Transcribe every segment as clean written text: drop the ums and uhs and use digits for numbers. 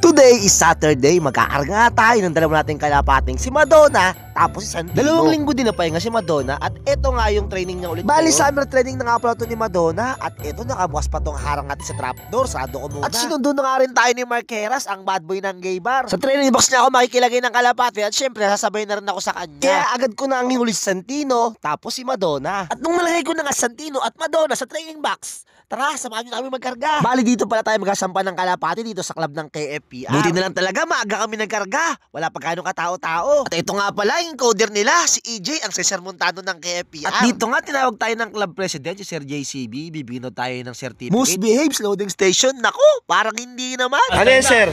Today is Saturday, magkakarga tayo ng dalawa nating kalapating si Madonna, tapos si Santino. 2 linggo din na pahinga si Madonna at ito nga yung training niya ulit. Bali, summer training na nga pala ito ni Madonna at ito nakabukas pa tong harang natin sa trapdoor, sarado ko muna. At sinundo na nga rin tayo ni Mark Heras, ang bad boy ng gay bar. Sa training box niya ako makikilagay ng kalapati at syempre sasabay na rin ako sa kanya. Kaya agad ko na ang hinuli si Santino, tapos si Madonna. At nung nalagay ko na nga Santino at Madonna sa training box, tara, samahan nyo na kami magkarga. Bali, dito pala tayo magkasampa ng kalapati dito sa club ng KFPR. Buti na lang talaga, maaga kami nagkarga. Wala pa gano'ng katao-tao. At ito nga pala, yung encoder nila, si EJ, ang Cesar Montano ng KFPR. At dito nga, tinawag tayo ng club president, si Sir JCB. Bibigyan tayo ng certificate. Most behaves loading station. Naku, parang hindi naman. Ano yan, sir?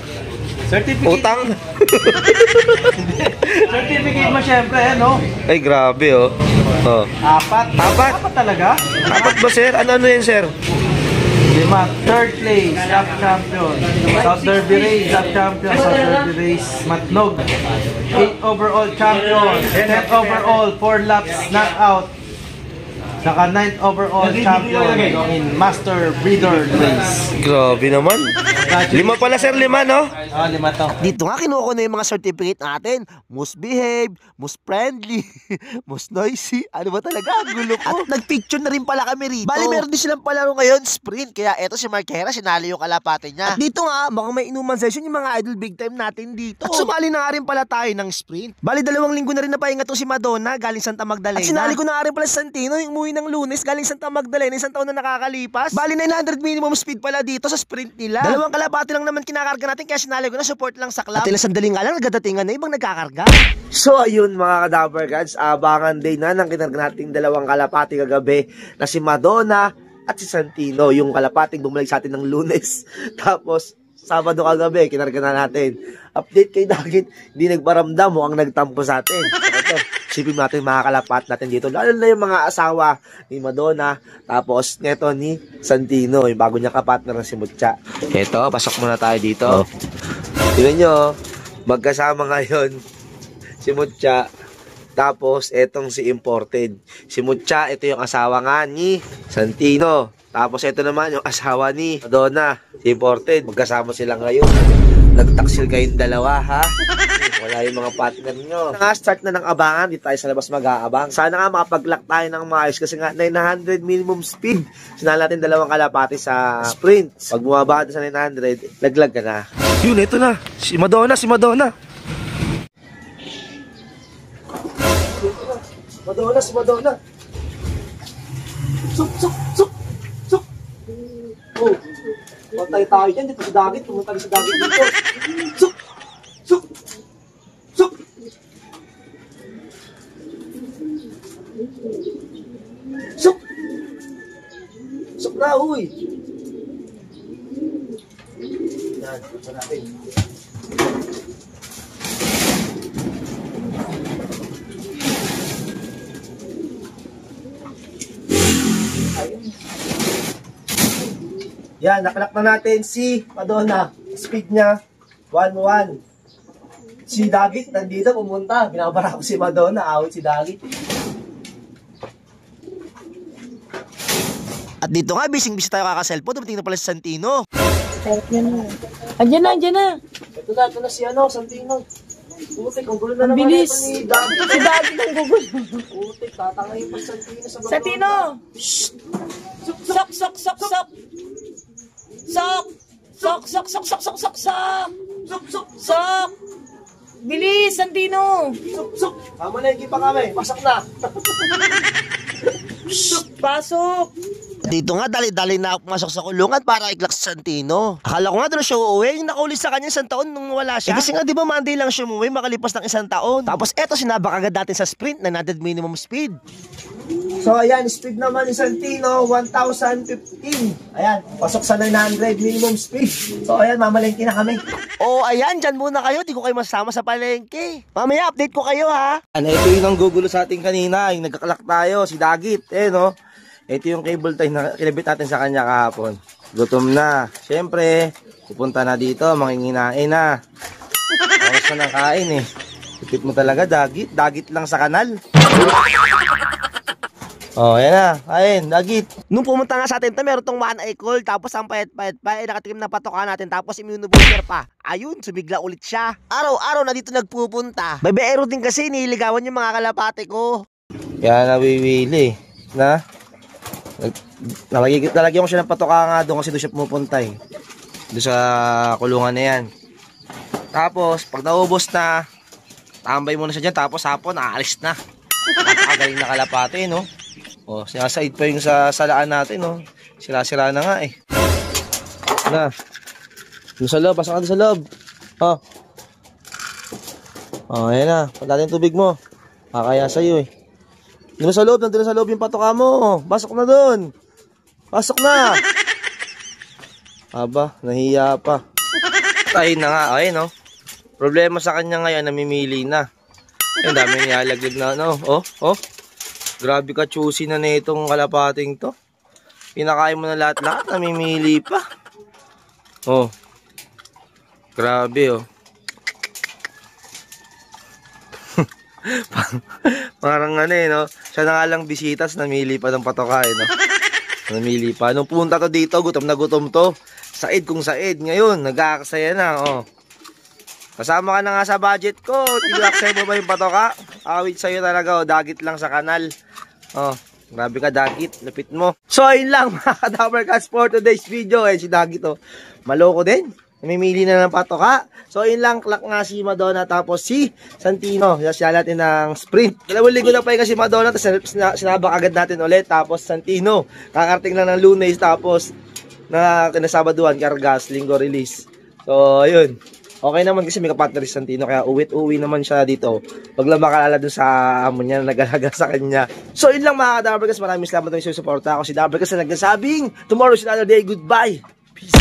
Certificate. Utang? Certificate mo syempre, no? Ay, grabe, oh. Oh. Apat. Apat? Apat talaga? Apat ba, sir? Ano yan, sir? 5. Third place, Cup Champion. South Derby Race, Cup Champion. South Derby Race, Matnog. 8 overall champion. 10 overall, 4 laps knockout. Saka 9th overall champion in Master Breeder Race. Grabe naman. 5 pala, sir. 5, no? 5 to. Dito nga kinuha ko na yung mga certificate natin. Most behave, most friendly, most noisy. Ano ba talaga? Ang gulo ko. At nagpicture na rin pala kami rito. Bali, meron din silang palaro ngayon, sprint. Kaya eto si Mark Heras, sinali yung kalapate niya. At dito nga, baka may inuman session yung mga idol big time natin dito. At sumali na nga rin pala tayo ng sprint. Bali, 2 linggo na rin napahinga to si Madonna, galing Santa Magdalena. At sinali ko na nga rin pala si Santino, yung umuwi ng Lunes, galing Santa Magdalena, isang taon na nakakalipas. Bali, 900 minimum speed pala dito sa sprint nila. 2 kalapate lang naman kinakarga natin, kaya sinali ko na support lang sa club. At ilang sandali nga lang, nagdadatingan na ibang nagkakarga. So, ayun mga ka-Dapper Gods, abangan day na ng kinarga nating 2 kalapati kagabi na si Madonna at si Santino. Yung kalapating bumalik sa atin ng Lunes. Tapos, Sabado kagabi, kinarga na natin. Update kay Dagit, hindi nagparamdam, mukhang nagtampo sa atin. So, ito, sipin natin mga kalapat natin dito. Lalo na yung mga asawa ni Madonna, tapos neto ni Santino, yung bago niya kapatner na si Mucha. Ito, pasok muna tayo dito. Oh. Tignan nyo, magkasama ngayon si Mucha, tapos etong si Imported. Si Mucha, ito yung asawa nga ni Santino. Tapos ito naman yung asawa ni Madonna, si Imported. Magkasama sila ngayon. Nagtaksil kayong dalawa, ha? Wala yung mga partner nyo. Start na ng abangan, dito tayo sa labas mag-aabang. Sana nga makapag-lock tayo ng maayos kasi nga 900 minimum speed. Sinala natin 2 kalapati sa sprint. Pag bumaba ka sa 900, laglag ka na. Yun, ito na. Si Madonna, si Madonna. Madonna, si Madonna. Suk, suk, suk. Oh, patay tayo dyan dito sa Dagit. Pumunta sa Dagit dito. Suk! Suk! Suk! Suk! Suk na, huy! Yan, punta natin. Yan, nakalak na natin si Madonna. Speed niya, 1-1. Si Dagit, nandito, pumunta. Binabara ko si Madonna, awit si Dagit. At dito nga, bising-bising tayo kaka-cellphone. Dumating na pala si Santino. Andiyan na. Ito na si Santino. Putik, ang gulo na naman bilis. Ito ni Dagit. Si Dagit ang gugulo. Putik, tatangayin pa Santino sa Madonna. Santino! Sok, sok, sok, sok! Sok! Sok, sok, sok, sok, sok, sok, sok! Suk, suk, Sok! Bilis, Santino! suk, suk. Mamalengke pa kami, pasok na. Pasok! Dito nga, dali-dali na ako pumasok sa kulungan para iklak si Santino. Akala ko nga doon siya uuwi, yung nakaulit sa kanya 1 taon nung wala siya. Kasi nga, di ba Monday lang siya umuwi, makalipas ng 1 taon. Tapos eto, sinabak agad natin sa sprint na 900 minimum speed. So ayan, speed naman ni Santino, 1,015. Ayan, pasok sa 900 minimum speed. So ayan, mamalengke na kami. Oh, ayan, dyan muna kayo, di ko kayo masama sa palengke. Mamaya, update ko kayo, ha? Ano, ito yung ang gugulo sa ating kanina, yung nagkakalak tayo, si Dagit, no? Ito yung cable tie na kinabit natin sa kanya kahapon. Gutom na. Siyempre, pupunta na dito, manginginain na. Oras na ng kain, eh. Ipit mo talaga, Dagit. Dagit lang sa kanal. Oh, yan na. Ayun, dagit. Nung pumunta nga sa atin to, meron tong one eye call, tapos ang payat-payat pa, nakatikim na patoka natin, tapos immunobooster pa. Ayun, sumigla ulit siya. Araw-araw na dito nagpupunta. Babaero din kasi, niligawan yung mga kalapate ko. Yan, nawiwili. Na? Nalagyan ko siya ng patoka nga doon kasi doon siya pumupunta eh. Doon sa kulungan na yan. Tapos, pag naubos na, tambay muna siya dyan, tapos hapon, aalis na. Napakagaling na kalapate, no? O, sinaside pa yung sa salaan natin, no? Sira-sira na nga eh. Na. Doon sa loob, pasok ka doon sa loob. Oh. Oh, ayan na. Punta natin tubig mo. Kakaya sa'yo eh. Doon sa loob, nandun sa loob yung patoka mo. Pasok na doon. Pasok na. Aba, nahiya pa. Ayun na nga, ayun no. Problema sa kanya ngayon, namimili na. Ang dami nilalaglag na ano. Oh. Grabe ka choosy na nitong kalapating to. Pinakain mo na lahat-lahat, namimili pa. Oh. Grabe oh. Parang ano eh, no? Siya na nga lang bisitas, namili pa ng patoka eh, no? Namili pa. Nung punta to dito, gutom na gutom to. Said kung said. Ngayon, nag-aaksaya na, oh. Kasama ka na nga sa budget ko. Tinaksaya mo ba yung patoka? Awit sa'yo talaga, oh. Dagit lang sa kanal. Oh, grabe ka, Dagit. Lapit mo. So, ayun lang, mga Kadaver Cats for today's video. Eh, si Dagit, oh. Maloko din. Namimili na ng patoka. So, ayun lang, klak nga si Madonna tapos si Santino. Siya natin ng sprint. 2 linggo na pa yung si Madonna, tapos sinabak agad natin ulit. Tapos Santino, kakarating lang ng Lunes, tapos na kinasabaduan, Kargas, linggo release. So, ayun. Okay naman kasi may kapatner si Santino, kaya uwi naman siya dito. Pag lang makalala dun sa amo niya na nag-alaga sa kanya. So, yun lang mga Kadaver Cats. Maraming salamat na yung susuporta. Ako si Daver Cats na nagsasabing, tomorrow is another day. Goodbye. Peace.